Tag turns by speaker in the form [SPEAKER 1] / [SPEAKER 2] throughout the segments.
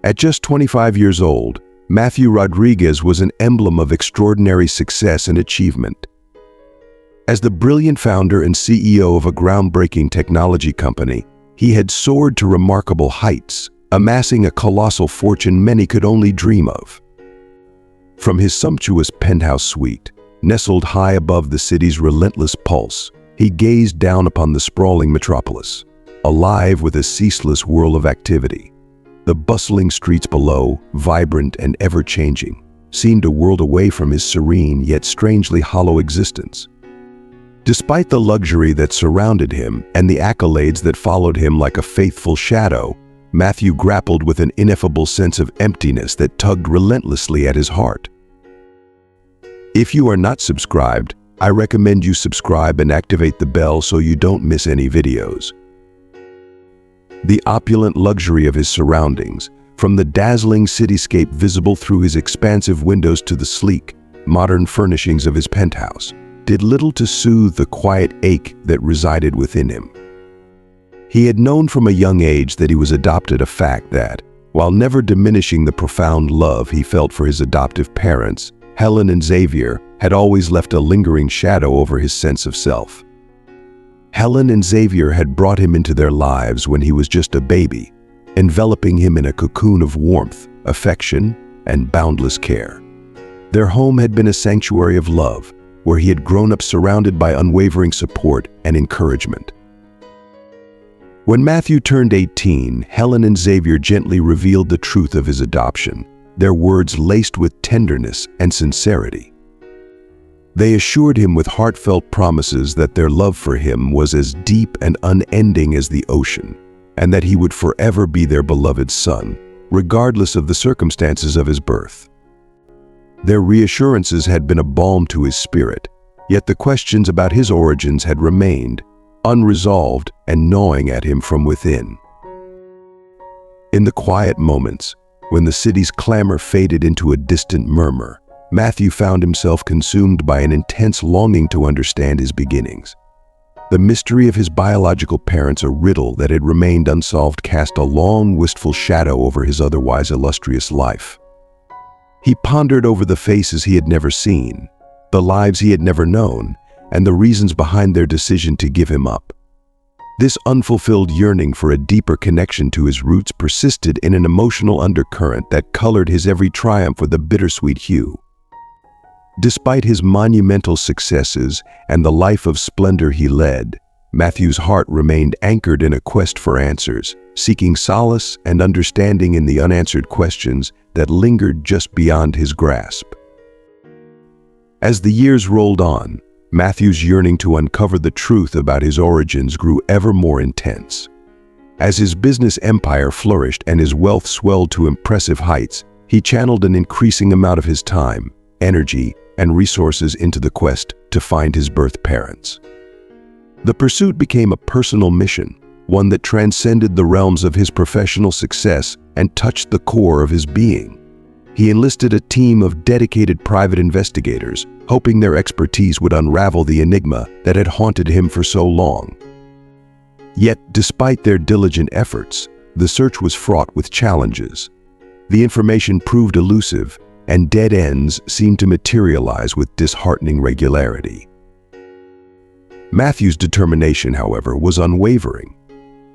[SPEAKER 1] At just 25 years old, Matthew Rodriguez was an emblem of extraordinary success and achievement. As the brilliant founder and CEO of a groundbreaking technology company, he had soared to remarkable heights, amassing a colossal fortune many could only dream of. From his sumptuous penthouse suite, nestled high above the city's relentless pulse, he gazed down upon the sprawling metropolis, alive with a ceaseless whirl of activity. The bustling streets below, vibrant and ever-changing, seemed a world away from his serene yet strangely hollow existence. Despite the luxury that surrounded him and the accolades that followed him like a faithful shadow, Matthew grappled with an ineffable sense of emptiness that tugged relentlessly at his heart. If you are not subscribed, I recommend you subscribe and activate the bell so you don't miss any videos. The opulent luxury of his surroundings, from the dazzling cityscape visible through his expansive windows to the sleek, modern furnishings of his penthouse, did little to soothe the quiet ache that resided within him. He had known from a young age that he was adopted, a fact that, while never diminishing the profound love he felt for his adoptive parents, Helen and Xavier had always left a lingering shadow over his sense of self. Helen and Xavier had brought him into their lives when he was just a baby, enveloping him in a cocoon of warmth, affection, and boundless care. Their home had been a sanctuary of love, where he had grown up surrounded by unwavering support and encouragement. When Matthew turned 18, Helen and Xavier gently revealed the truth of his adoption, their words laced with tenderness and sincerity. They assured him with heartfelt promises that their love for him was as deep and unending as the ocean, and that he would forever be their beloved son, regardless of the circumstances of his birth. Their reassurances had been a balm to his spirit, yet the questions about his origins had remained, unresolved and gnawing at him from within. In the quiet moments, when the city's clamor faded into a distant murmur, Matthew found himself consumed by an intense longing to understand his beginnings. The mystery of his biological parents, a riddle that had remained unsolved, cast a long, wistful shadow over his otherwise illustrious life. He pondered over the faces he had never seen, the lives he had never known, and the reasons behind their decision to give him up. This unfulfilled yearning for a deeper connection to his roots persisted in an emotional undercurrent that colored his every triumph with a bittersweet hue. Despite his monumental successes and the life of splendor he led, Matthew's heart remained anchored in a quest for answers, seeking solace and understanding in the unanswered questions that lingered just beyond his grasp. As the years rolled on, Matthew's yearning to uncover the truth about his origins grew ever more intense. As his business empire flourished and his wealth swelled to impressive heights, he channeled an increasing amount of his time, energy, and resources into the quest to find his birth parents. The pursuit became a personal mission, one that transcended the realms of his professional success and touched the core of his being. He enlisted a team of dedicated private investigators, hoping their expertise would unravel the enigma that had haunted him for so long. Yet, despite their diligent efforts, the search was fraught with challenges. The information proved elusive, and dead ends seemed to materialize with disheartening regularity. Matthew's determination, however, was unwavering.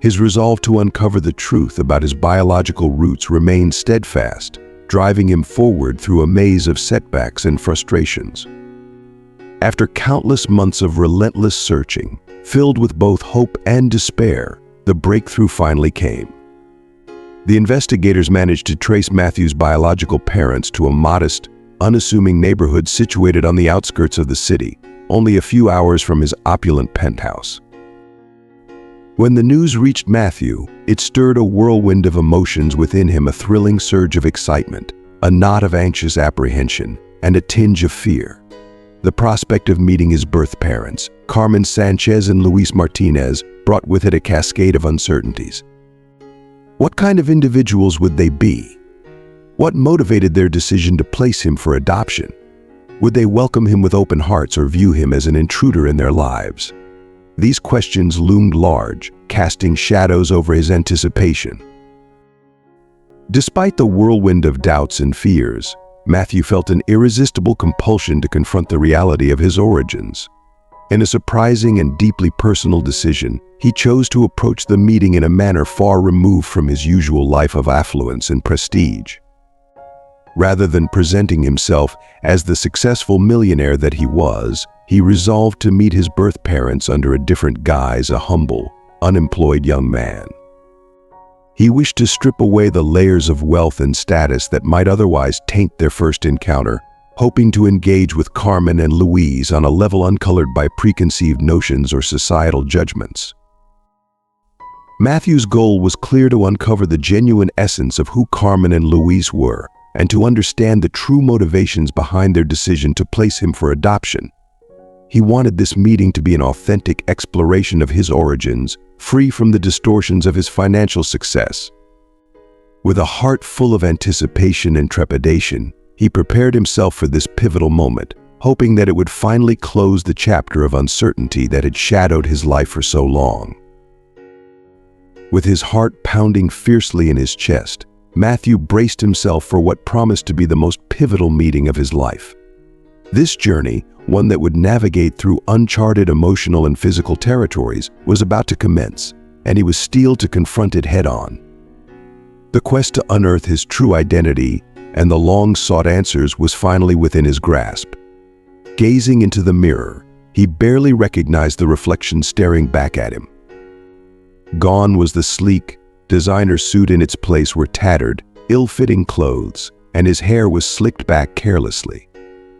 [SPEAKER 1] His resolve to uncover the truth about his biological roots remained steadfast, driving him forward through a maze of setbacks and frustrations. After countless months of relentless searching, filled with both hope and despair, the breakthrough finally came. The investigators managed to trace Matthew's biological parents to a modest, unassuming neighborhood situated on the outskirts of the city, only a few hours from his opulent penthouse. When the news reached Matthew, it stirred a whirlwind of emotions within him, a thrilling surge of excitement, a knot of anxious apprehension, and a tinge of fear. The prospect of meeting his birth parents, Carmen Sanchez and Luis Martinez, brought with it a cascade of uncertainties. What kind of individuals would they be? What motivated their decision to place him for adoption? Would they welcome him with open hearts or view him as an intruder in their lives? These questions loomed large, casting shadows over his anticipation. Despite the whirlwind of doubts and fears, Matthew felt an irresistible compulsion to confront the reality of his origins. In a surprising and deeply personal decision, he chose to approach the meeting in a manner far removed from his usual life of affluence and prestige. Rather than presenting himself as the successful millionaire that he was, he resolved to meet his birth parents under a different guise, a humble, unemployed young man. He wished to strip away the layers of wealth and status that might otherwise taint their first encounter, hoping to engage with Carmen and Louise on a level uncolored by preconceived notions or societal judgments. Matthew's goal was clear: to uncover the genuine essence of who Carmen and Louise were, and to understand the true motivations behind their decision to place him for adoption. He wanted this meeting to be an authentic exploration of his origins, free from the distortions of his financial success. With a heart full of anticipation and trepidation, he prepared himself for this pivotal moment, hoping that it would finally close the chapter of uncertainty that had shadowed his life for so long. With his heart pounding fiercely in his chest, Matthew braced himself for what promised to be the most pivotal meeting of his life. This journey, one that would navigate through uncharted emotional and physical territories, was about to commence, and he was steeled to confront it head-on. The quest to unearth his true identity and the long-sought answers was finally within his grasp. Gazing into the mirror, he barely recognized the reflection staring back at him. Gone was the sleek, designer suit. In its place were tattered, ill-fitting clothes, and his hair was slicked back carelessly.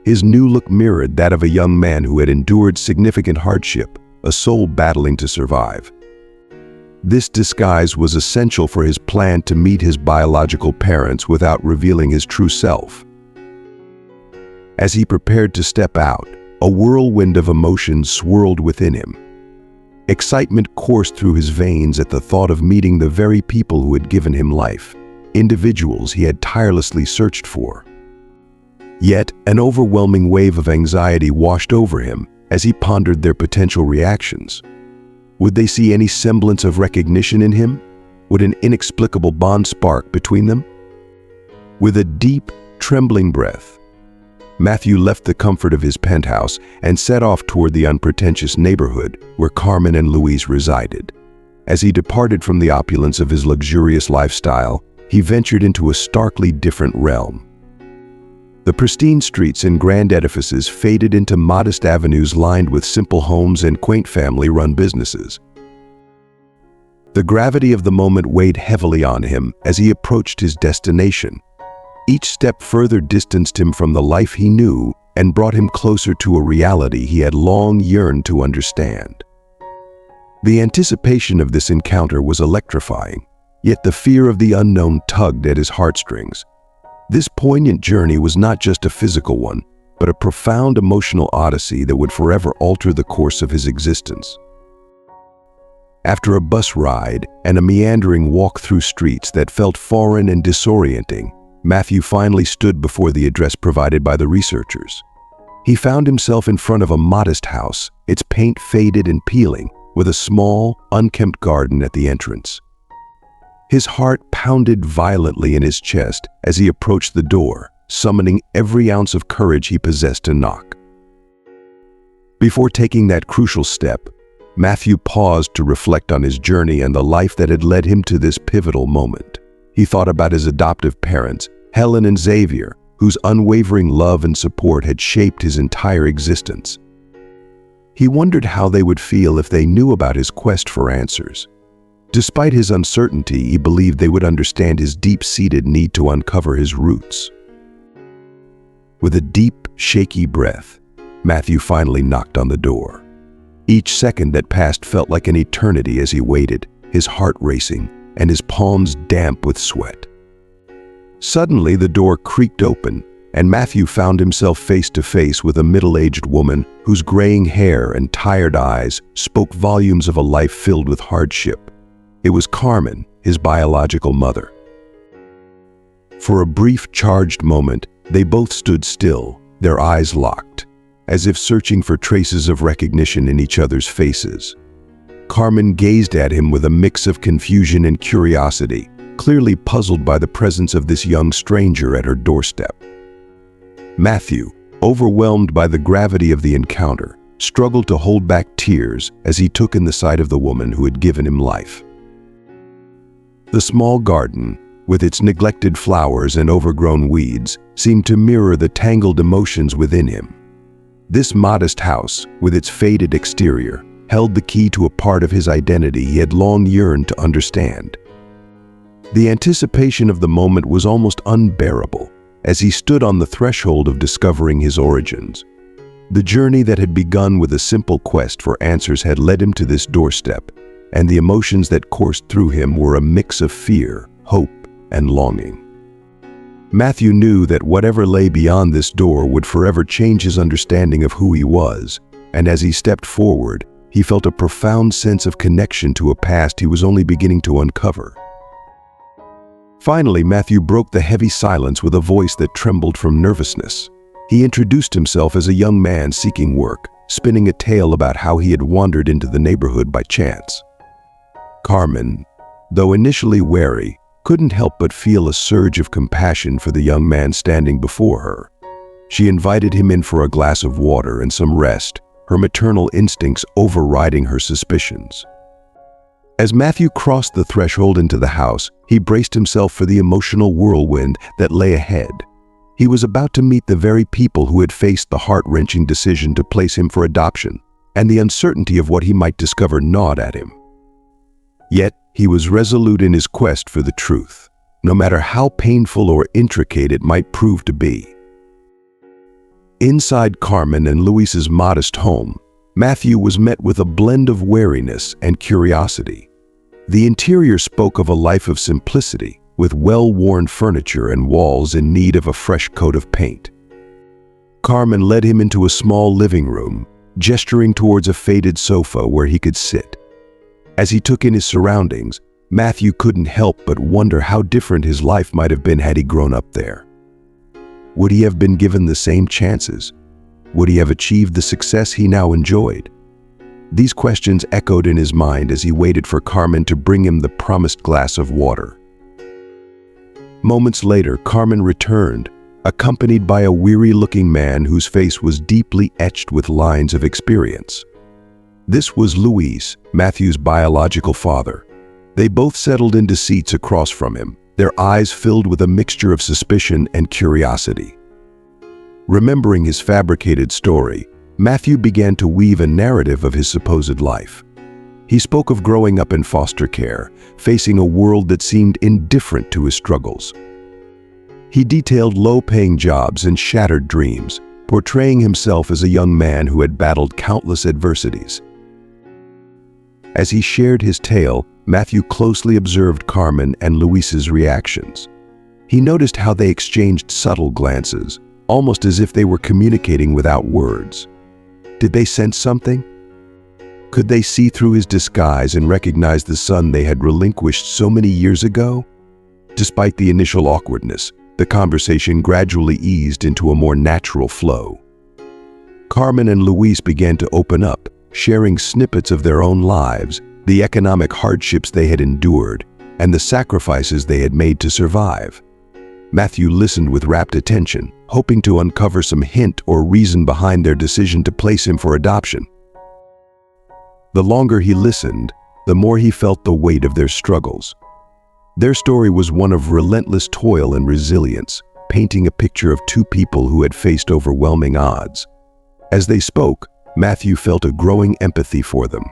[SPEAKER 1] His new look mirrored that of a young man who had endured significant hardship, a soul battling to survive. This disguise was essential for his plan to meet his biological parents without revealing his true self. As he prepared to step out, a whirlwind of emotions swirled within him. Excitement coursed through his veins at the thought of meeting the very people who had given him life, individuals he had tirelessly searched for. Yet, an overwhelming wave of anxiety washed over him as he pondered their potential reactions. Would they see any semblance of recognition in him? Would an inexplicable bond spark between them? With a deep, trembling breath, Matthew left the comfort of his penthouse and set off toward the unpretentious neighborhood where Carmen and Louise resided. As he departed from the opulence of his luxurious lifestyle, he ventured into a starkly different realm. The pristine streets and grand edifices faded into modest avenues lined with simple homes and quaint family-run businesses. The gravity of the moment weighed heavily on him as he approached his destination. Each step further distanced him from the life he knew and brought him closer to a reality he had long yearned to understand. The anticipation of this encounter was electrifying, yet the fear of the unknown tugged at his heartstrings. This poignant journey was not just a physical one, but a profound emotional odyssey that would forever alter the course of his existence. After a bus ride and a meandering walk through streets that felt foreign and disorienting, Matthew finally stood before the address provided by the researchers. He found himself in front of a modest house, its paint faded and peeling, with a small, unkempt garden at the entrance. His heart pounded violently in his chest as he approached the door, summoning every ounce of courage he possessed to knock. Before taking that crucial step, Matthew paused to reflect on his journey and the life that had led him to this pivotal moment. He thought about his adoptive parents, Helen and Xavier, whose unwavering love and support had shaped his entire existence. He wondered how they would feel if they knew about his quest for answers. Despite his uncertainty, he believed they would understand his deep-seated need to uncover his roots. With a deep, shaky breath, Matthew finally knocked on the door. Each second that passed felt like an eternity as he waited, his heart racing and his palms damp with sweat. Suddenly, the door creaked open, and Matthew found himself face to face with a middle-aged woman whose graying hair and tired eyes spoke volumes of a life filled with hardship. It was Carmen, his biological mother. For a brief, charged moment, they both stood still, their eyes locked, as if searching for traces of recognition in each other's faces. Carmen gazed at him with a mix of confusion and curiosity, clearly puzzled by the presence of this young stranger at her doorstep. Matthew, overwhelmed by the gravity of the encounter, struggled to hold back tears as he took in the sight of the woman who had given him life. The small garden, with its neglected flowers and overgrown weeds, seemed to mirror the tangled emotions within him. This modest house, with its faded exterior, held the key to a part of his identity he had long yearned to understand. The anticipation of the moment was almost unbearable as he stood on the threshold of discovering his origins. The journey that had begun with a simple quest for answers had led him to this doorstep, and the emotions that coursed through him were a mix of fear, hope, and longing. Matthew knew that whatever lay beyond this door would forever change his understanding of who he was, and as he stepped forward, he felt a profound sense of connection to a past he was only beginning to uncover. Finally, Matthew broke the heavy silence with a voice that trembled from nervousness. He introduced himself as a young man seeking work, spinning a tale about how he had wandered into the neighborhood by chance. Carmen, though initially wary, couldn't help but feel a surge of compassion for the young man standing before her. She invited him in for a glass of water and some rest, her maternal instincts overriding her suspicions. As Matthew crossed the threshold into the house, he braced himself for the emotional whirlwind that lay ahead. He was about to meet the very people who had faced the heart-wrenching decision to place him for adoption, and the uncertainty of what he might discover gnawed at him. Yet, he was resolute in his quest for the truth, no matter how painful or intricate it might prove to be. Inside Carmen and Luis's modest home, Matthew was met with a blend of wariness and curiosity. The interior spoke of a life of simplicity, with well-worn furniture and walls in need of a fresh coat of paint. Carmen led him into a small living room, gesturing towards a faded sofa where he could sit. As he took in his surroundings, Matthew couldn't help but wonder how different his life might have been had he grown up there. Would he have been given the same chances? Would he have achieved the success he now enjoyed? These questions echoed in his mind as he waited for Carmen to bring him the promised glass of water. Moments later, Carmen returned, accompanied by a weary-looking man whose face was deeply etched with lines of experience. This was Luis, Matthew's biological father. They both settled into seats across from him, their eyes filled with a mixture of suspicion and curiosity. Remembering his fabricated story, Matthew began to weave a narrative of his supposed life. He spoke of growing up in foster care, facing a world that seemed indifferent to his struggles. He detailed low-paying jobs and shattered dreams, portraying himself as a young man who had battled countless adversities. As he shared his tale, Matthew closely observed Carmen and Luis's reactions. He noticed how they exchanged subtle glances, almost as if they were communicating without words. Did they sense something? Could they see through his disguise and recognize the son they had relinquished so many years ago? Despite the initial awkwardness, the conversation gradually eased into a more natural flow. Carmen and Luis began to open up, sharing snippets of their own lives, the economic hardships they had endured, and the sacrifices they had made to survive. Matthew listened with rapt attention, hoping to uncover some hint or reason behind their decision to place him for adoption. The longer he listened, the more he felt the weight of their struggles. Their story was one of relentless toil and resilience, painting a picture of two people who had faced overwhelming odds. As they spoke, Matthew felt a growing empathy for them.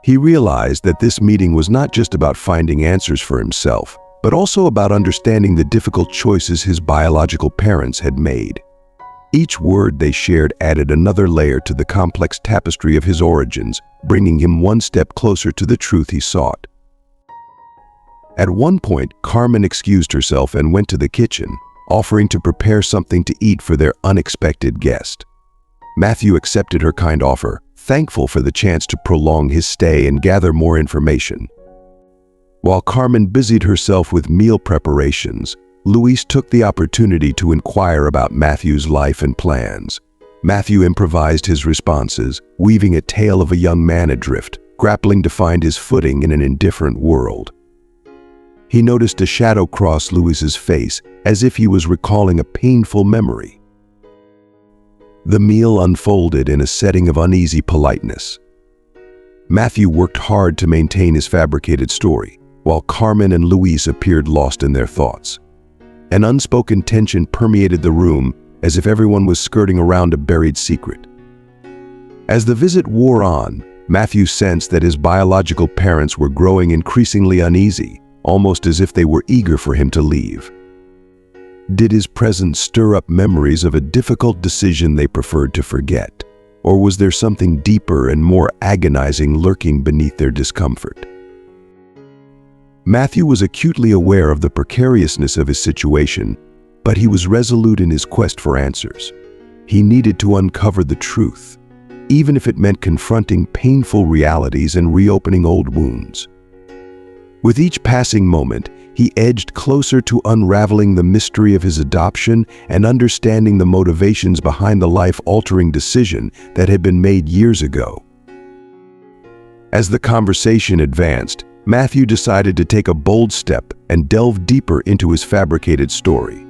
[SPEAKER 1] He realized that this meeting was not just about finding answers for himself, but also about understanding the difficult choices his biological parents had made. Each word they shared added another layer to the complex tapestry of his origins, bringing him one step closer to the truth he sought. At one point, Carmen excused herself and went to the kitchen, offering to prepare something to eat for their unexpected guest. Matthew accepted her kind offer, thankful for the chance to prolong his stay and gather more information. While Carmen busied herself with meal preparations, Luis took the opportunity to inquire about Matthew's life and plans. Matthew improvised his responses, weaving a tale of a young man adrift, grappling to find his footing in an indifferent world. He noticed a shadow cross Louis's face, as if he was recalling a painful memory. The meal unfolded in a setting of uneasy politeness. Matthew worked hard to maintain his fabricated story, while Carmen and Louise appeared lost in their thoughts. An unspoken tension permeated the room, as if everyone was skirting around a buried secret. As the visit wore on, Matthew sensed that his biological parents were growing increasingly uneasy, almost as if they were eager for him to leave. Did his presence stir up memories of a difficult decision they preferred to forget? Or was there something deeper and more agonizing lurking beneath their discomfort? Matthew was acutely aware of the precariousness of his situation, but he was resolute in his quest for answers. He needed to uncover the truth, even if it meant confronting painful realities and reopening old wounds. With each passing moment, he edged closer to unraveling the mystery of his adoption and understanding the motivations behind the life-altering decision that had been made years ago. As the conversation advanced, Matthew decided to take a bold step and delve deeper into his fabricated story.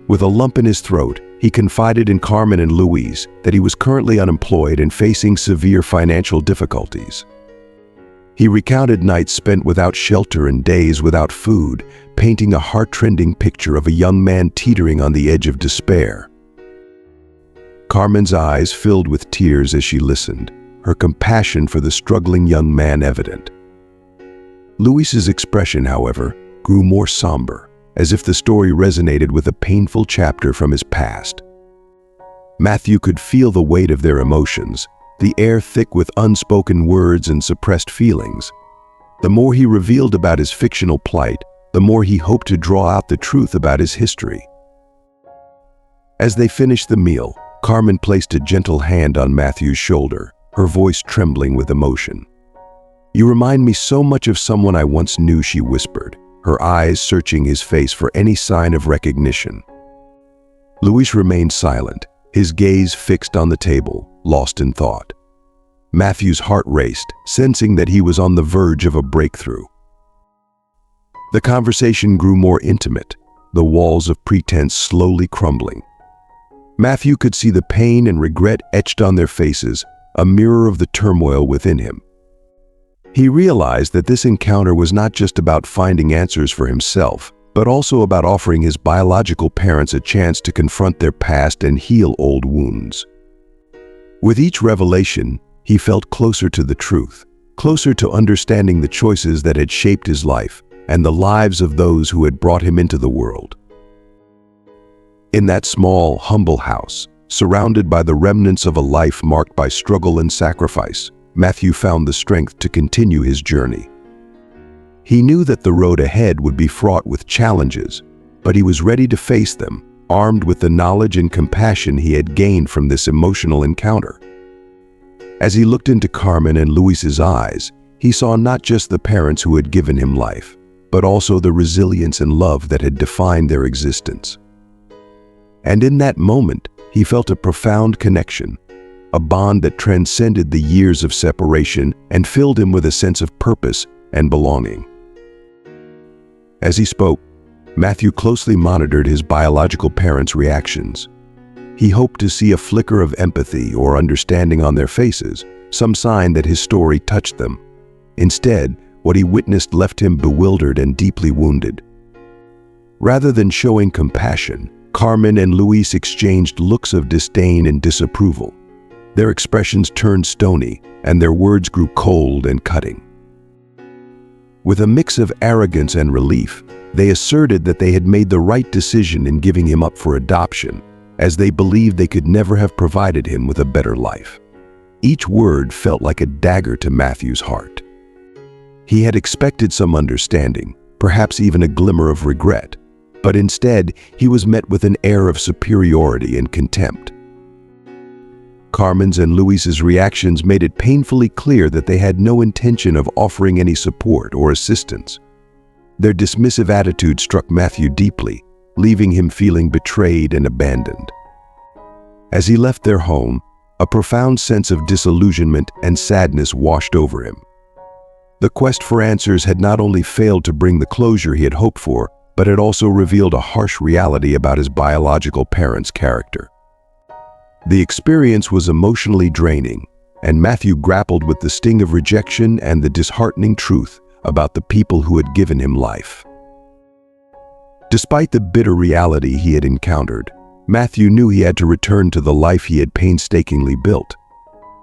[SPEAKER 1] With a lump in his throat, he confided in Carmen and Louise that he was currently unemployed and facing severe financial difficulties. He recounted nights spent without shelter and days without food, painting a heart-rending picture of a young man teetering on the edge of despair. Carmen's eyes filled with tears as she listened, her compassion for the struggling young man evident. Louise's expression, however, grew more somber, as if the story resonated with a painful chapter from his past. Matthew could feel the weight of their emotions, the air thick with unspoken words and suppressed feelings. The more he revealed about his fictional plight, the more he hoped to draw out the truth about his history. As they finished the meal, Carmen placed a gentle hand on Matthew's shoulder, her voice trembling with emotion. "You remind me so much of someone I once knew," she whispered, her eyes searching his face for any sign of recognition. Louis remained silent, his gaze fixed on the table, lost in thought. Matthew's heart raced, sensing that he was on the verge of a breakthrough. The conversation grew more intimate, the walls of pretense slowly crumbling. Matthew could see the pain and regret etched on their faces, a mirror of the turmoil within him. He realized that this encounter was not just about finding answers for himself, but also about offering his biological parents a chance to confront their past and heal old wounds. With each revelation, he felt closer to the truth, closer to understanding the choices that had shaped his life and the lives of those who had brought him into the world. In that small, humble house, surrounded by the remnants of a life marked by struggle and sacrifice, Matthew found the strength to continue his journey. He knew that the road ahead would be fraught with challenges, but he was ready to face them, armed with the knowledge and compassion he had gained from this emotional encounter. As he looked into Carmen and Louise's eyes, he saw not just the parents who had given him life, but also the resilience and love that had defined their existence. And in that moment, he felt a profound connection, a bond that transcended the years of separation and filled him with a sense of purpose and belonging. As he spoke, Matthew closely monitored his biological parents' reactions. He hoped to see a flicker of empathy or understanding on their faces, some sign that his story touched them. Instead, what he witnessed left him bewildered and deeply wounded. Rather than showing compassion, Carmen and Louise exchanged looks of disdain and disapproval. Their expressions turned stony, and their words grew cold and cutting. With a mix of arrogance and relief, they asserted that they had made the right decision in giving him up for adoption, as they believed they could never have provided him with a better life. Each word felt like a dagger to Matthew's heart. He had expected some understanding, perhaps even a glimmer of regret, but instead he was met with an air of superiority and contempt. Carmen's and Louise's reactions made it painfully clear that they had no intention of offering any support or assistance. Their dismissive attitude struck Matthew deeply, leaving him feeling betrayed and abandoned. As he left their home, a profound sense of disillusionment and sadness washed over him. The quest for answers had not only failed to bring the closure he had hoped for, but it also revealed a harsh reality about his biological parents' character. The experience was emotionally draining, and Matthew grappled with the sting of rejection and the disheartening truth about the people who had given him life. Despite the bitter reality he had encountered, Matthew knew he had to return to the life he had painstakingly built.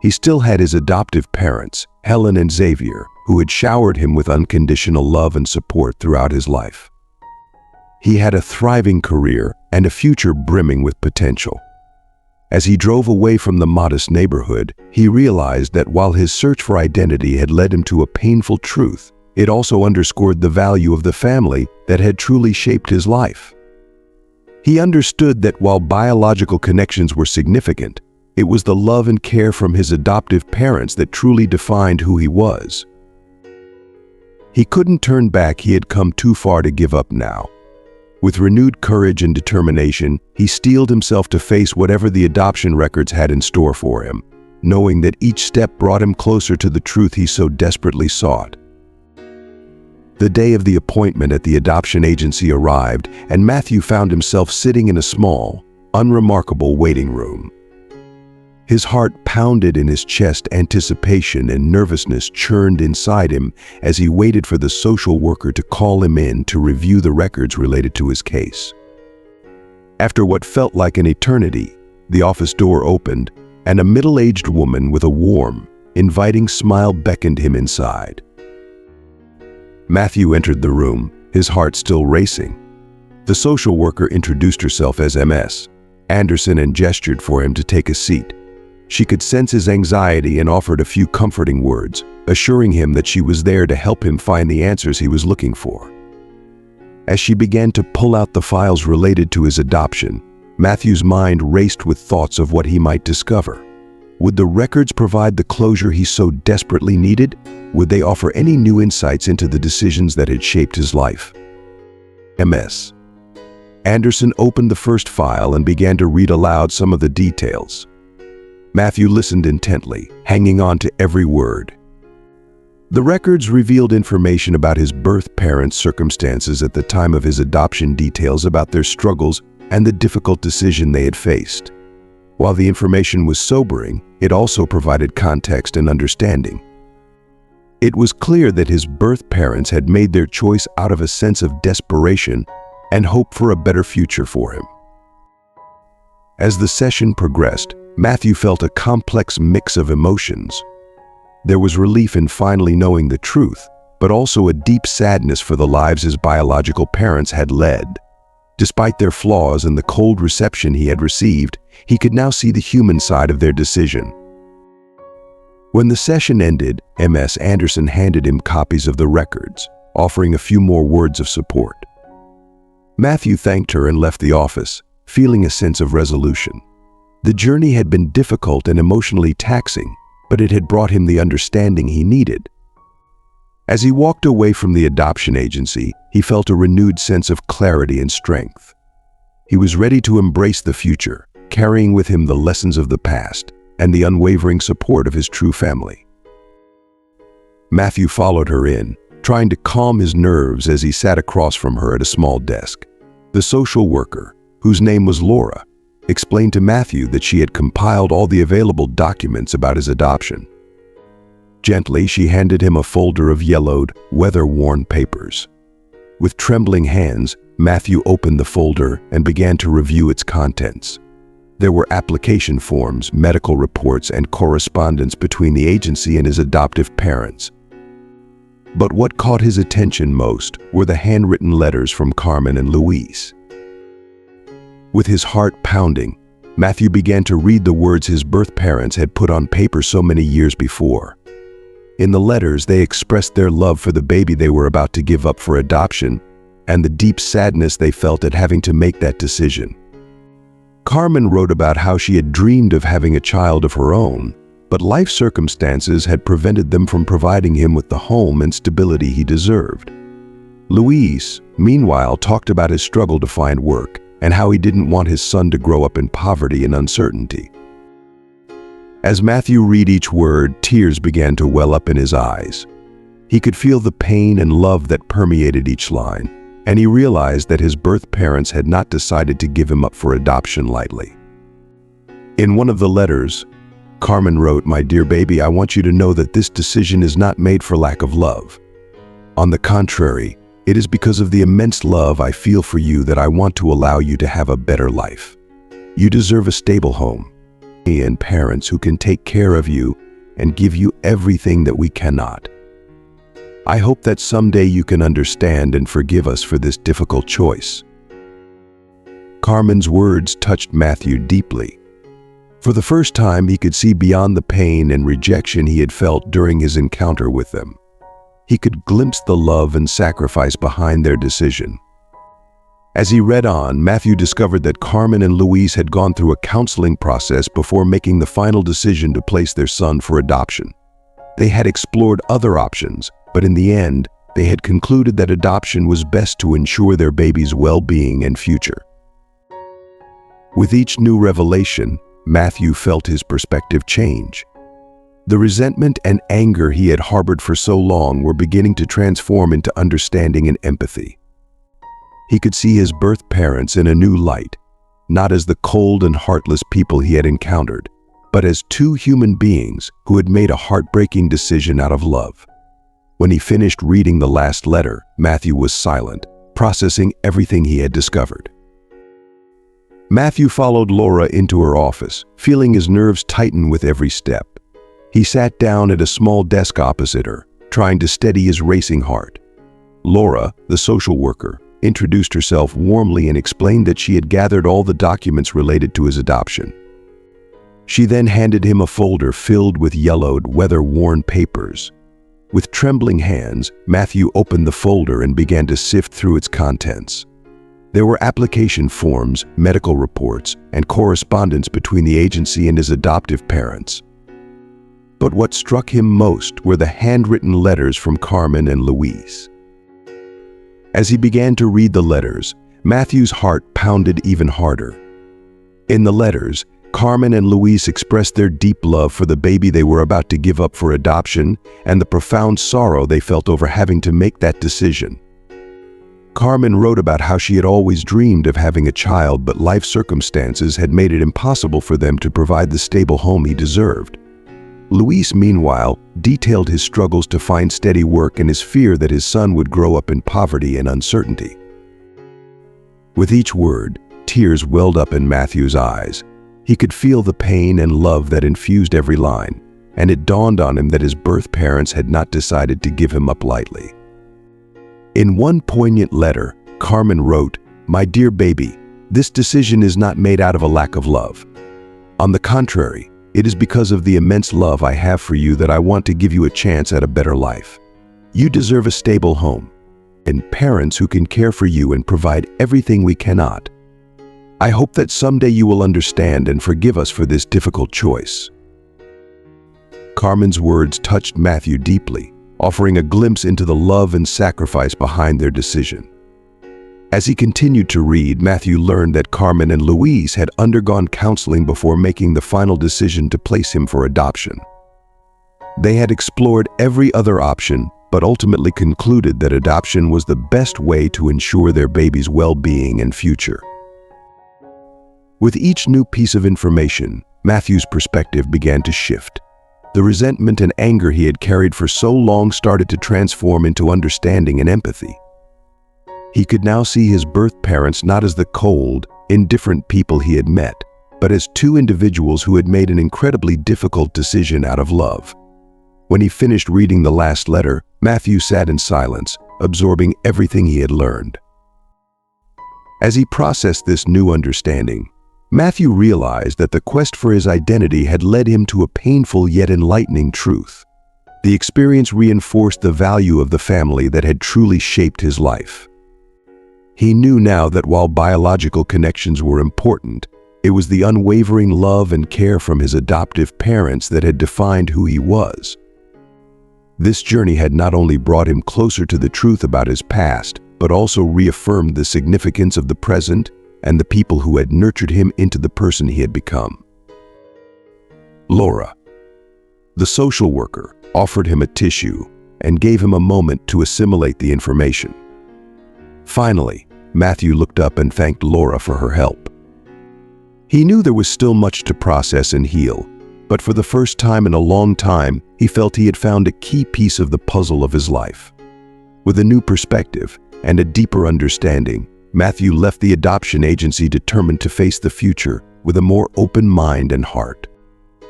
[SPEAKER 1] He still had his adoptive parents, Helen and Xavier, who had showered him with unconditional love and support throughout his life. He had a thriving career and a future brimming with potential. As he drove away from the modest neighborhood, he realized that while his search for identity had led him to a painful truth, it also underscored the value of the family that had truly shaped his life. He understood that while biological connections were significant, it was the love and care from his adoptive parents that truly defined who he was. He couldn't turn back. He had come too far to give up now. With renewed courage and determination, he steeled himself to face whatever the adoption records had in store for him, knowing that each step brought him closer to the truth he so desperately sought. The day of the appointment at the adoption agency arrived, and Matthew found himself sitting in a small, unremarkable waiting room. His heart pounded in his chest, anticipation and nervousness churned inside him as he waited for the social worker to call him in to review the records related to his case. After what felt like an eternity, the office door opened, and a middle-aged woman with a warm, inviting smile beckoned him inside. Matthew entered the room, his heart still racing. The social worker introduced herself as Ms. Anderson and gestured for him to take a seat. She could sense his anxiety and offered a few comforting words, assuring him that she was there to help him find the answers he was looking for. As she began to pull out the files related to his adoption, Matthew's mind raced with thoughts of what he might discover. Would the records provide the closure he so desperately needed? Would they offer any new insights into the decisions that had shaped his life? Ms. Anderson opened the first file and began to read aloud some of the details. Matthew listened intently, hanging on to every word. The records revealed information about his birth parents' circumstances at the time of his adoption, details about their struggles and the difficult decision they had faced. While the information was sobering, it also provided context and understanding. It was clear that his birth parents had made their choice out of a sense of desperation and hope for a better future for him. As the session progressed, Matthew felt a complex mix of emotions. There was relief in finally knowing the truth, but also a deep sadness for the lives his biological parents had led. Despite their flaws and the cold reception he had received, he could now see the human side of their decision. When the session ended, Ms. Anderson handed him copies of the records, offering a few more words of support. Matthew thanked her and left the office, feeling a sense of resolution. The journey had been difficult and emotionally taxing, but it had brought him the understanding he needed. As he walked away from the adoption agency, he felt a renewed sense of clarity and strength. He was ready to embrace the future, carrying with him the lessons of the past and the unwavering support of his true family. Matthew followed her in, trying to calm his nerves as he sat across from her at a small desk. The social worker, whose name was Laura, explained to Matthew that she had compiled all the available documents about his adoption. Gently, she handed him a folder of yellowed, weather-worn papers. With trembling hands, Matthew opened the folder and began to review its contents. There were application forms, medical reports, and correspondence between the agency and his adoptive parents. But what caught his attention most were the handwritten letters from Carmen and Luis. With his heart pounding, Matthew began to read the words his birth parents had put on paper so many years before. In the letters, they expressed their love for the baby they were about to give up for adoption and the deep sadness they felt at having to make that decision. Carmen wrote about how she had dreamed of having a child of her own, but life circumstances had prevented them from providing him with the home and stability he deserved. Luis, meanwhile, talked about his struggle to find work and how he didn't want his son to grow up in poverty and uncertainty. As Matthew read each word, tears began to well up in his eyes. He could feel the pain and love that permeated each line, and he realized that his birth parents had not decided to give him up for adoption lightly. In one of the letters, Carmen wrote, "My dear baby, I want you to know that this decision is not made for lack of love. On the contrary, it is because of the immense love I feel for you that I want to allow you to have a better life. You deserve a stable home and parents who can take care of you and give you everything that we cannot. I hope that someday you can understand and forgive us for this difficult choice." Carmen's words touched Matthew deeply. For the first time, he could see beyond the pain and rejection he had felt during his encounter with them. He could glimpse the love and sacrifice behind their decision. As he read on, Matthew discovered that Carmen and Louise had gone through a counseling process before making the final decision to place their son for adoption. They had explored other options, but in the end, they had concluded that adoption was best to ensure their baby's well-being and future. With each new revelation, Matthew felt his perspective change. The resentment and anger he had harbored for so long were beginning to transform into understanding and empathy. He could see his birth parents in a new light, not as the cold and heartless people he had encountered, but as two human beings who had made a heartbreaking decision out of love. When he finished reading the last letter, Matthew was silent, processing everything he had discovered. Matthew followed Laura into her office, feeling his nerves tighten with every step. He sat down at a small desk opposite her, trying to steady his racing heart. Laura, the social worker, introduced herself warmly and explained that she had gathered all the documents related to his adoption. She then handed him a folder filled with yellowed, weather-worn papers. With trembling hands, Matthew opened the folder and began to sift through its contents. There were application forms, medical reports, and correspondence between the agency and his adoptive parents. But what struck him most were the handwritten letters from Carmen and Louise. As he began to read the letters, Matthew's heart pounded even harder. In the letters, Carmen and Louise expressed their deep love for the baby they were about to give up for adoption and the profound sorrow they felt over having to make that decision. Carmen wrote about how she had always dreamed of having a child, but life circumstances had made it impossible for them to provide the stable home he deserved. Louise, meanwhile, detailed his struggles to find steady work and his fear that his son would grow up in poverty and uncertainty. With each word, tears welled up in Matthew's eyes. He could feel the pain and love that infused every line, and it dawned on him that his birth parents had not decided to give him up lightly. In one poignant letter, Carmen wrote, "My dear baby, this decision is not made out of a lack of love. On the contrary, it is because of the immense love I have for you that I want to give you a chance at a better life. You deserve a stable home and parents who can care for you and provide everything we cannot. I hope that someday you will understand and forgive us for this difficult choice." Carmen's words touched Matthew deeply, offering a glimpse into the love and sacrifice behind their decision. As he continued to read, Matthew learned that Carmen and Louise had undergone counseling before making the final decision to place him for adoption. They had explored every other option, but ultimately concluded that adoption was the best way to ensure their baby's well-being and future. With each new piece of information, Matthew's perspective began to shift. The resentment and anger he had carried for so long started to transform into understanding and empathy. He could now see his birth parents not as the cold, indifferent people he had met, but as two individuals who had made an incredibly difficult decision out of love. When he finished reading the last letter, Matthew sat in silence, absorbing everything he had learned. As he processed this new understanding, Matthew realized that the quest for his identity had led him to a painful yet enlightening truth. The experience reinforced the value of the family that had truly shaped his life. He knew now that while biological connections were important, it was the unwavering love and care from his adoptive parents that had defined who he was. This journey had not only brought him closer to the truth about his past, but also reaffirmed the significance of the present and the people who had nurtured him into the person he had become. Laura, the social worker, offered him a tissue and gave him a moment to assimilate the information. Finally, Matthew looked up and thanked Laura for her help. He knew there was still much to process and heal, but for the first time in a long time, he felt he had found a key piece of the puzzle of his life. With a new perspective and a deeper understanding, Matthew left the adoption agency determined to face the future with a more open mind and heart.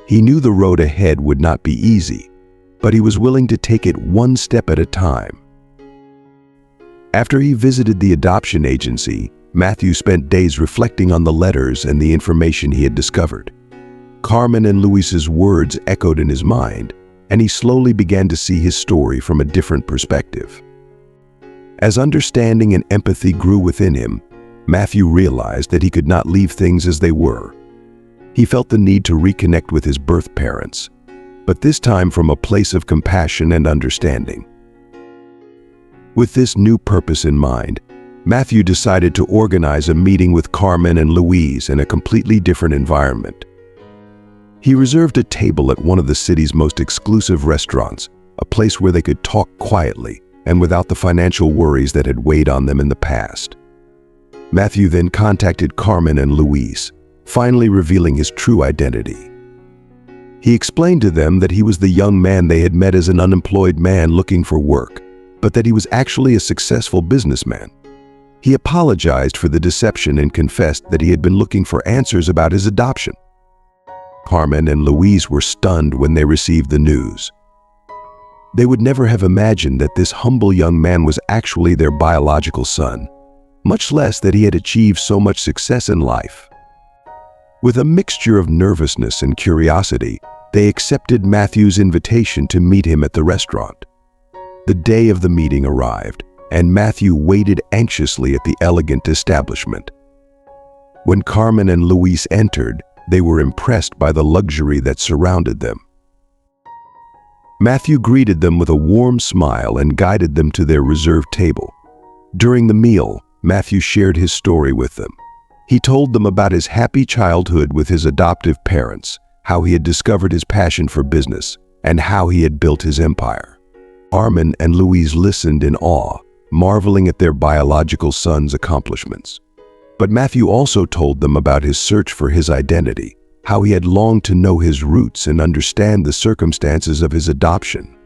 [SPEAKER 1] He knew the road ahead would not be easy, but he was willing to take it one step at a time. After he visited the adoption agency, Matthew spent days reflecting on the letters and the information he had discovered. Carmen and Luis's words echoed in his mind, and he slowly began to see his story from a different perspective. As understanding and empathy grew within him, Matthew realized that he could not leave things as they were. He felt the need to reconnect with his birth parents, but this time from a place of compassion and understanding. With this new purpose in mind, Matthew decided to organize a meeting with Carmen and Luis in a completely different environment. He reserved a table at one of the city's most exclusive restaurants, a place where they could talk quietly and without the financial worries that had weighed on them in the past. Matthew then contacted Carmen and Luis, finally revealing his true identity. He explained to them that he was the young man they had met as an unemployed man looking for work, but that he was actually a successful businessman. He apologized for the deception and confessed that he had been looking for answers about his adoption. Carmen and Luis were stunned when they received the news. They would never have imagined that this humble young man was actually their biological son, much less that he had achieved so much success in life. With a mixture of nervousness and curiosity, they accepted Matthew's invitation to meet him at the restaurant. The day of the meeting arrived, and Matthew waited anxiously at the elegant establishment. When Carmen and Luis entered, they were impressed by the luxury that surrounded them. Matthew greeted them with a warm smile and guided them to their reserved table. During the meal, Matthew shared his story with them. He told them about his happy childhood with his adoptive parents, how he had discovered his passion for business, and how he had built his empire. Carmen and Luis listened in awe, marveling at their biological son's accomplishments. But Matthew also told them about his search for his identity, how he had longed to know his roots and understand the circumstances of his adoption.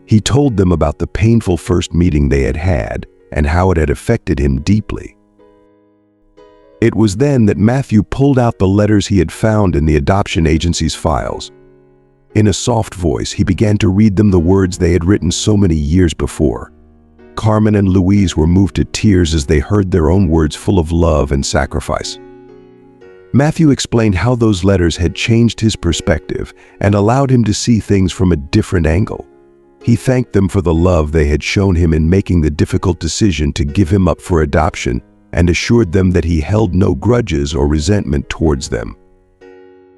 [SPEAKER 1] He told them about the painful first meeting they had had and how it had affected him deeply. It was then that Matthew pulled out the letters he had found in the adoption agency's files. In a soft voice, he began to read them the words they had written so many years before. Carmen and Luis were moved to tears as they heard their own words full of love and sacrifice. Matthew explained how those letters had changed his perspective and allowed him to see things from a different angle. He thanked them for the love they had shown him in making the difficult decision to give him up for adoption and assured them that he held no grudges or resentment towards them.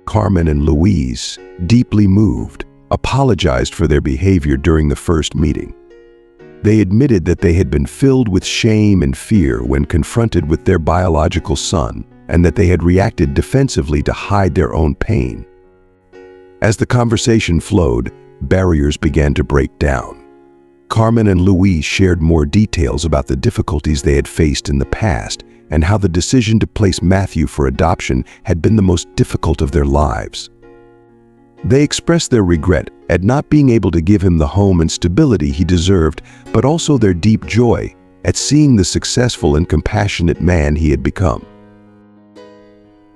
[SPEAKER 1] Carmen and Luis, deeply moved, apologized for their behavior during the first meeting. They admitted that they had been filled with shame and fear when confronted with their biological son, and that they had reacted defensively to hide their own pain. As the conversation flowed, barriers began to break down. Carmen and Luis shared more details about the difficulties they had faced in the past and how the decision to place Matthew for adoption had been the most difficult of their lives. They expressed their regret at not being able to give him the home and stability he deserved, but also their deep joy at seeing the successful and compassionate man he had become.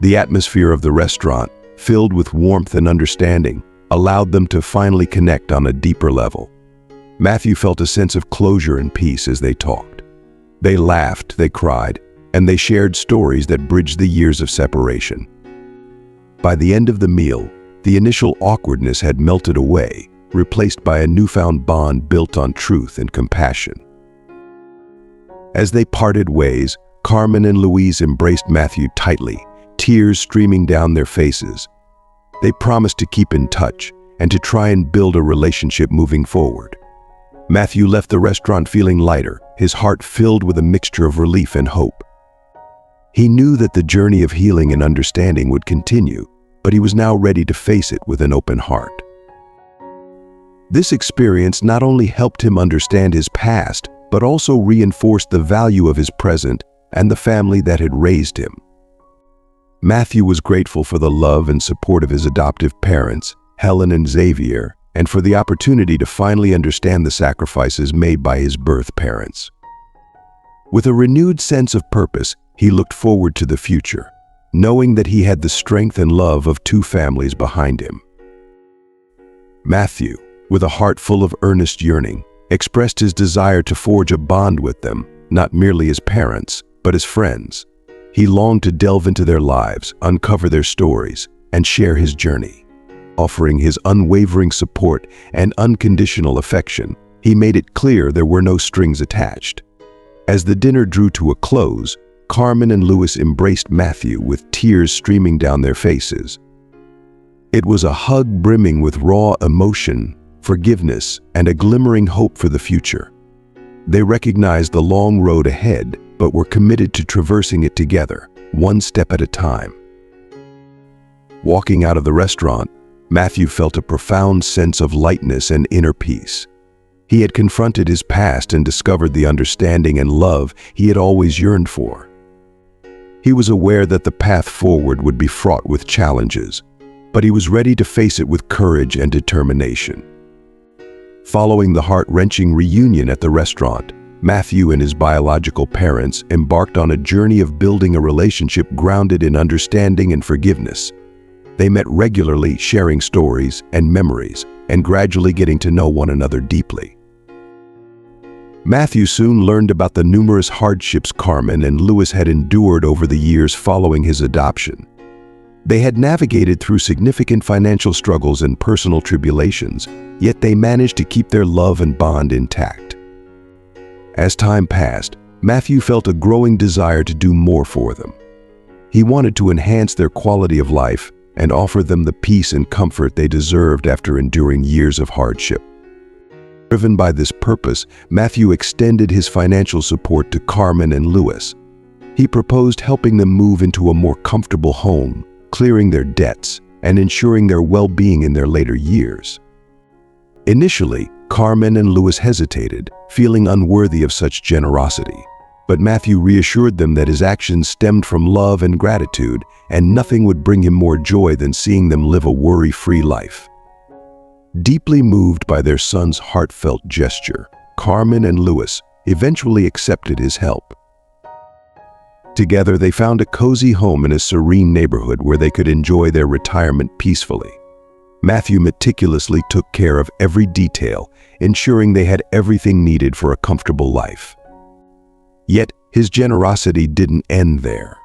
[SPEAKER 1] The atmosphere of the restaurant, filled with warmth and understanding, allowed them to finally connect on a deeper level. Matthew felt a sense of closure and peace as they talked. They laughed, they cried, and they shared stories that bridged the years of separation. By the end of the meal, the initial awkwardness had melted away, replaced by a newfound bond built on truth and compassion. As they parted ways, Carmen and Luis embraced Matthew tightly, tears streaming down their faces. They promised to keep in touch and to try and build a relationship moving forward. Matthew left the restaurant feeling lighter, his heart filled with a mixture of relief and hope. He knew that the journey of healing and understanding would continue, but he was now ready to face it with an open heart. This experience not only helped him understand his past, but also reinforced the value of his present and the family that had raised him. Matthew was grateful for the love and support of his adoptive parents, Helen and Xavier, and for the opportunity to finally understand the sacrifices made by his birth parents. With a renewed sense of purpose, he looked forward to the future, knowing that he had the strength and love of two families behind him. Matthew, with a heart full of earnest yearning, expressed his desire to forge a bond with them, not merely as parents, but as friends. He longed to delve into their lives, uncover their stories, and share his journey. Offering his unwavering support and unconditional affection, he made it clear there were no strings attached. As the dinner drew to a close, Carmen and Louis embraced Matthew with tears streaming down their faces. It was a hug brimming with raw emotion, forgiveness, and a glimmering hope for the future. They recognized the long road ahead, but were committed to traversing it together, one step at a time. Walking out of the restaurant, Matthew felt a profound sense of lightness and inner peace. He had confronted his past and discovered the understanding and love he had always yearned for. He was aware that the path forward would be fraught with challenges, but he was ready to face it with courage and determination. Following the heart-wrenching reunion at the restaurant, Matthew and his biological parents embarked on a journey of building a relationship grounded in understanding and forgiveness. They met regularly, sharing stories and memories, and gradually getting to know one another deeply. Matthew soon learned about the numerous hardships Carmen and Louis had endured over the years following his adoption. They had navigated through significant financial struggles and personal tribulations, yet they managed to keep their love and bond intact. As time passed, Matthew felt a growing desire to do more for them. He wanted to enhance their quality of life and offer them the peace and comfort they deserved after enduring years of hardship. Driven by this purpose, Matthew extended his financial support to Carmen and Louis. He proposed helping them move into a more comfortable home, clearing their debts, and ensuring their well-being in their later years. Initially, Carmen and Louis hesitated, feeling unworthy of such generosity. But Matthew reassured them that his actions stemmed from love and gratitude, and nothing would bring him more joy than seeing them live a worry-free life. Deeply moved by their son's heartfelt gesture, Carmen and Louis eventually accepted his help. Together, they found a cozy home in a serene neighborhood where they could enjoy their retirement peacefully. Matthew meticulously took care of every detail, ensuring they had everything needed for a comfortable life. Yet, his generosity didn't end there.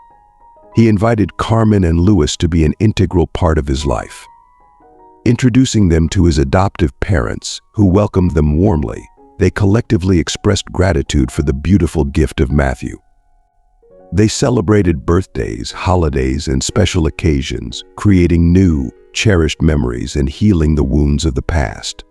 [SPEAKER 1] He invited Carmen and Louis to be an integral part of his life. Introducing them to his adoptive parents, who welcomed them warmly, they collectively expressed gratitude for the beautiful gift of Matthew. They celebrated birthdays, holidays, and special occasions, creating new, cherished memories and healing the wounds of the past.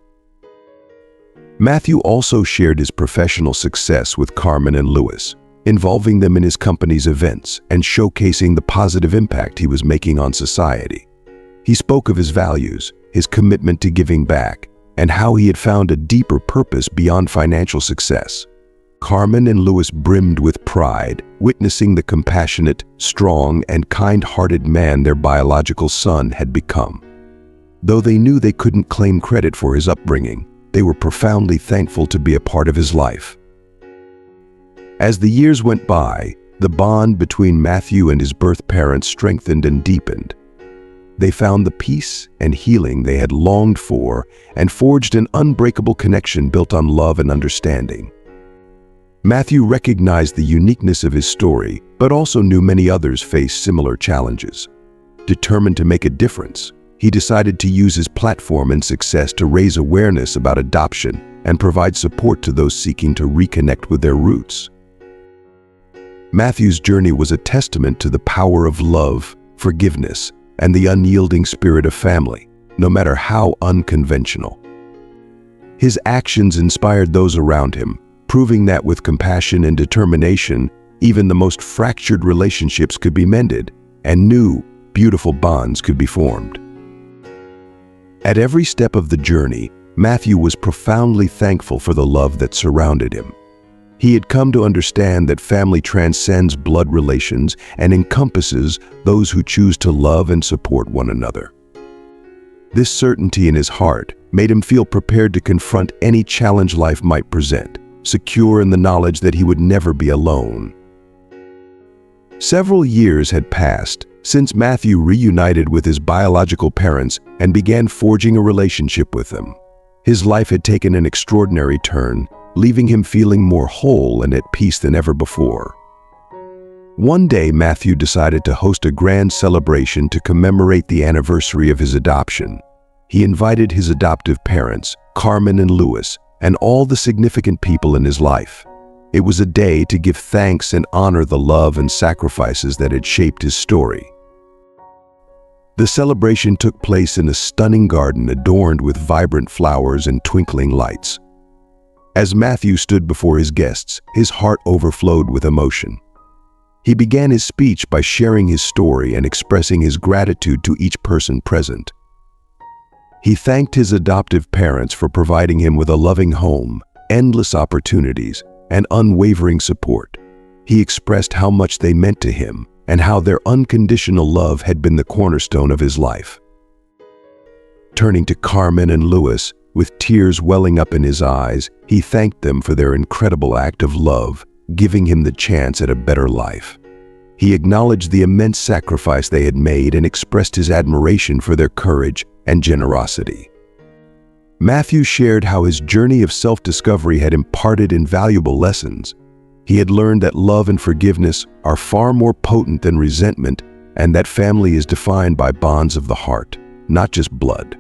[SPEAKER 1] Matthew also shared his professional success with Carmen and Louis, involving them in his company's events and showcasing the positive impact he was making on society. He spoke of his values, his commitment to giving back, and how he had found a deeper purpose beyond financial success. Carmen and Louis brimmed with pride, witnessing the compassionate, strong, and kind-hearted man their biological son had become. Though they knew they couldn't claim credit for his upbringing, they were profoundly thankful to be a part of his life. As the years went by, the bond between Matthew and his birth parents strengthened and deepened. They found the peace and healing they had longed for and forged an unbreakable connection built on love and understanding. Matthew recognized the uniqueness of his story, but also knew many others faced similar challenges. Determined to make a difference, he decided to use his platform and success to raise awareness about adoption and provide support to those seeking to reconnect with their roots. Matthew's journey was a testament to the power of love, forgiveness, and the unyielding spirit of family, no matter how unconventional. His actions inspired those around him, proving that with compassion and determination, even the most fractured relationships could be mended, and new, beautiful bonds could be formed. At every step of the journey, Matthew was profoundly thankful for the love that surrounded him. He had come to understand that family transcends blood relations and encompasses those who choose to love and support one another. This certainty in his heart made him feel prepared to confront any challenge life might present, secure in the knowledge that he would never be alone. Several years had passed since Matthew reunited with his biological parents and began forging a relationship with them. His life had taken an extraordinary turn, leaving him feeling more whole and at peace than ever before. One day, Matthew decided to host a grand celebration to commemorate the anniversary of his adoption. He invited his adoptive parents, Carmen and Louis, and all the significant people in his life. It was a day to give thanks and honor the love and sacrifices that had shaped his story. The celebration took place in a stunning garden adorned with vibrant flowers and twinkling lights. As Matthew stood before his guests, his heart overflowed with emotion. He began his speech by sharing his story and expressing his gratitude to each person present. He thanked his adoptive parents for providing him with a loving home, endless opportunities, and unwavering support. He expressed how much they meant to him and how their unconditional love had been the cornerstone of his life. Turning to Carmen and Louis, with tears welling up in his eyes, he thanked them for their incredible act of love, giving him the chance at a better life. He acknowledged the immense sacrifice they had made and expressed his admiration for their courage and generosity. Matthew shared how his journey of self-discovery had imparted invaluable lessons. He had learned that love and forgiveness are far more potent than resentment, and that family is defined by bonds of the heart, not just blood.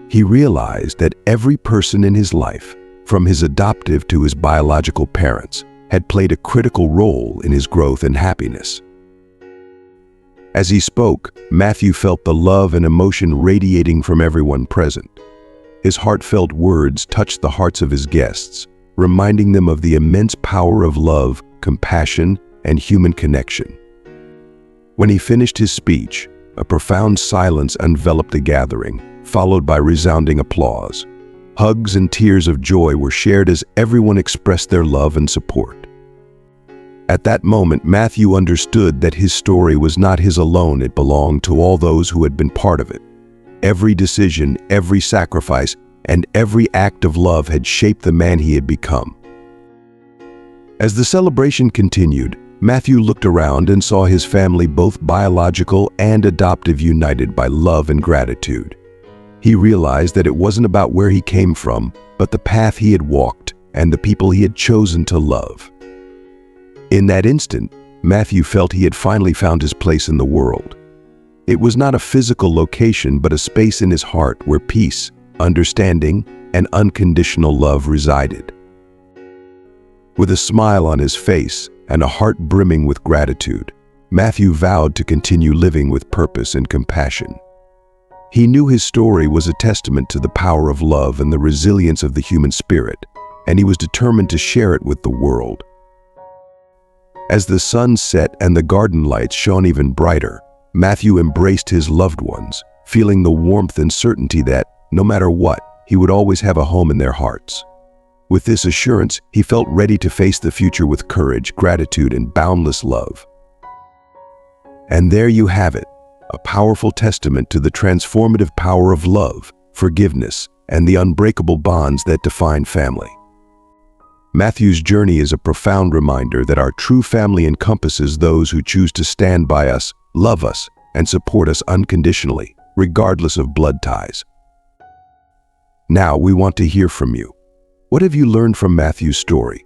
[SPEAKER 1] He realized that every person in his life, from his adoptive to his biological parents, had played a critical role in his growth and happiness. As he spoke, Matthew felt the love and emotion radiating from everyone present. His heartfelt words touched the hearts of his guests, reminding them of the immense power of love, compassion, and human connection. When he finished his speech, a profound silence enveloped the gathering, followed by resounding applause. Hugs and tears of joy were shared as everyone expressed their love and support. At that moment, Matthew understood that his story was not his alone. It belonged to all those who had been part of it. Every decision, every sacrifice, and every act of love had shaped the man he had become. As the celebration continued, Matthew looked around and saw his family, both biological and adoptive, united by love and gratitude. He realized that it wasn't about where he came from, but the path he had walked and the people he had chosen to love. In that instant, Matthew felt he had finally found his place in the world. It was not a physical location, but a space in his heart where peace, understanding, and unconditional love resided. With a smile on his face and a heart brimming with gratitude, Matthew vowed to continue living with purpose and compassion. He knew his story was a testament to the power of love and the resilience of the human spirit, and he was determined to share it with the world. As the sun set and the garden lights shone even brighter, Matthew embraced his loved ones, feeling the warmth and certainty that, no matter what, he would always have a home in their hearts. With this assurance, he felt ready to face the future with courage, gratitude, and boundless love. And there you have it, a powerful testament to the transformative power of love, forgiveness, and the unbreakable bonds that define family. Matthew's journey is a profound reminder that our true family encompasses those who choose to stand by us, love us, and support us unconditionally, regardless of blood ties. Now we want to hear from you. What have you learned from Matthew's story?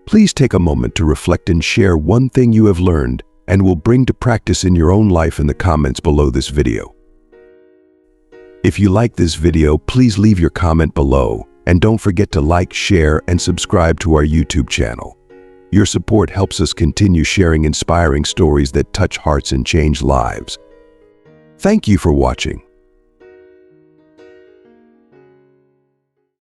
[SPEAKER 1] Please take a moment to reflect and share one thing you have learned and will bring to practice in your own life in the comments below this video. If you like this video, please leave your comment below, and don't forget to like, share, and subscribe to our YouTube channel. Your support helps us continue sharing inspiring stories that touch hearts and change lives. Thank you for watching.